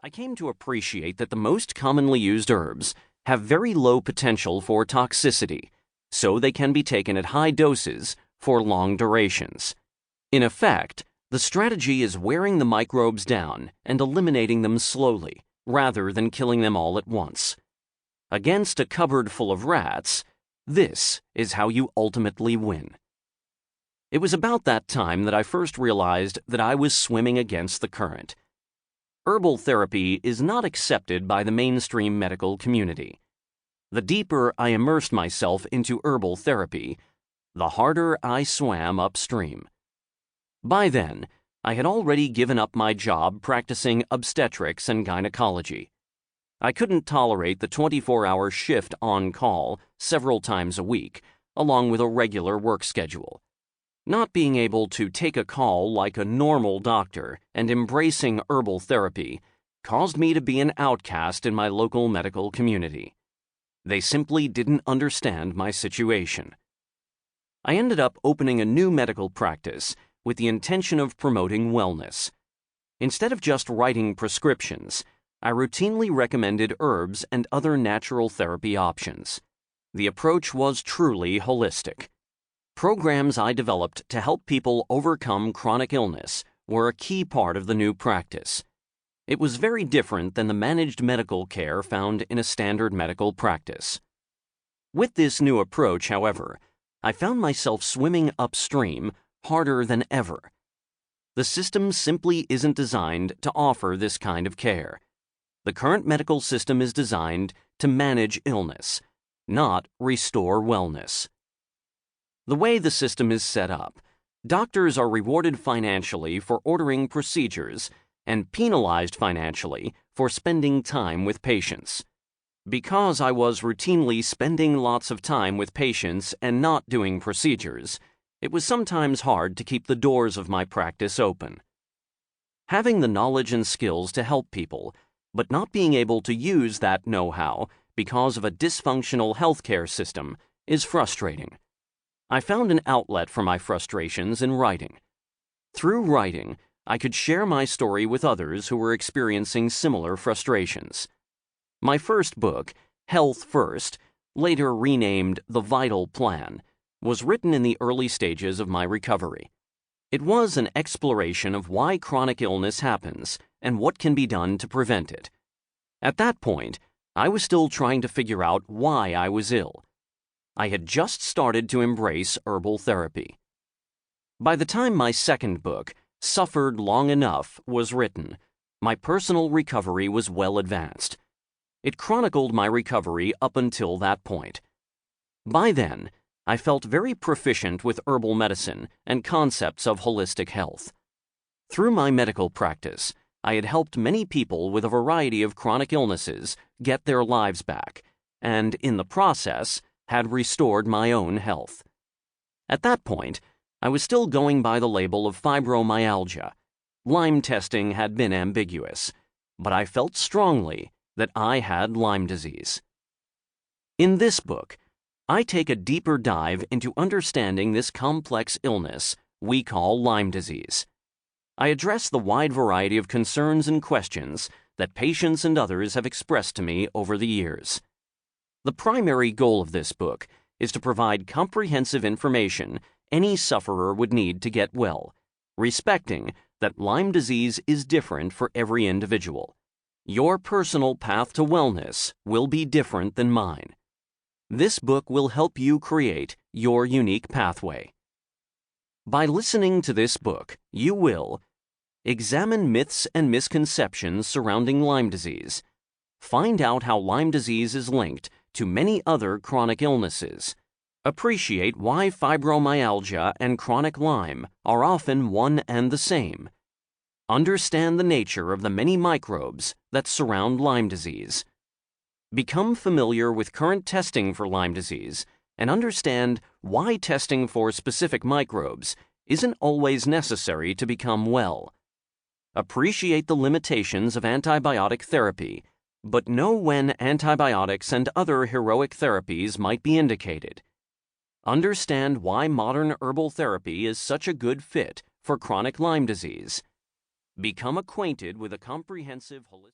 I came to appreciate that the most commonly used herbs have very low potential for toxicity, so they can be taken at high doses for long durations. In effect, the strategy is wearing the microbes down and eliminating them slowly, rather than killing them all at once. Against a cupboard full of rats, this is how you ultimately win. It was about that time that I first realized that I was swimming against the current. Herbal therapy is not accepted by the mainstream medical community. The deeper I immersed myself into herbal therapy, the harder I swam upstream. By then, I had already given up my job practicing obstetrics and gynecology. I couldn't tolerate the 24-hour shift on call several times a week, along with a regular work schedule. Not being able to take a call like a normal doctor and embracing herbal therapy caused me to be an outcast in my local medical community. They simply didn't understand my situation. I ended up opening a new medical practice with the intention of promoting wellness. Instead of just writing prescriptions, I routinely recommended herbs and other natural therapy options. The approach was truly holistic. Programs I developed to help people overcome chronic illness were a key part of the new practice. It was very different than the managed medical care found in a standard medical practice. With this new approach, however, I found myself swimming upstream harder than ever. The system simply isn't designed to offer this kind of care. The current medical system is designed to manage illness, not restore wellness. The way the system is set up, doctors are rewarded financially for ordering procedures and penalized financially for spending time with patients. Because I was routinely spending lots of time with patients and not doing procedures, it was sometimes hard to keep the doors of my practice open. Having the knowledge and skills to help people, but not being able to use that know-how because of a dysfunctional healthcare system, is frustrating. I found an outlet for my frustrations in writing. Through writing, I could share my story with others who were experiencing similar frustrations. My first book, Health First, later renamed The Vital Plan, was written in the early stages of my recovery. It was an exploration of why chronic illness happens and what can be done to prevent it. At that point, I was still trying to figure out why I was ill. I had just started to embrace herbal therapy. By the time my second book, Suffered Long Enough, was written, my personal recovery was well advanced. It chronicled my recovery up until that point. By then, I felt very proficient with herbal medicine and concepts of holistic health. Through my medical practice, I had helped many people with a variety of chronic illnesses get their lives back, and in the process, had restored my own health. At that point, I was still going by the label of fibromyalgia. Lyme testing had been ambiguous, but I felt strongly that I had Lyme disease. In this book, I take a deeper dive into understanding this complex illness we call Lyme disease. I address the wide variety of concerns and questions that patients and others have expressed to me over the years. The primary goal of this book is to provide comprehensive information any sufferer would need to get well, respecting that Lyme disease is different for every individual. Your personal path to wellness will be different than mine. This book will help you create your unique pathway. By listening to this book, you will examine myths and misconceptions surrounding Lyme disease, find out how Lyme disease is linked to many other chronic illnesses, appreciate why fibromyalgia and chronic Lyme are often one and the same, understand the nature of the many microbes that surround Lyme disease, become familiar with current testing for Lyme disease, and understand why testing for specific microbes isn't always necessary to become well. Appreciate the limitations of antibiotic therapy, but know when antibiotics and other heroic therapies might be indicated. Understand why modern herbal therapy is such a good fit for chronic Lyme disease. Become acquainted with a comprehensive holistic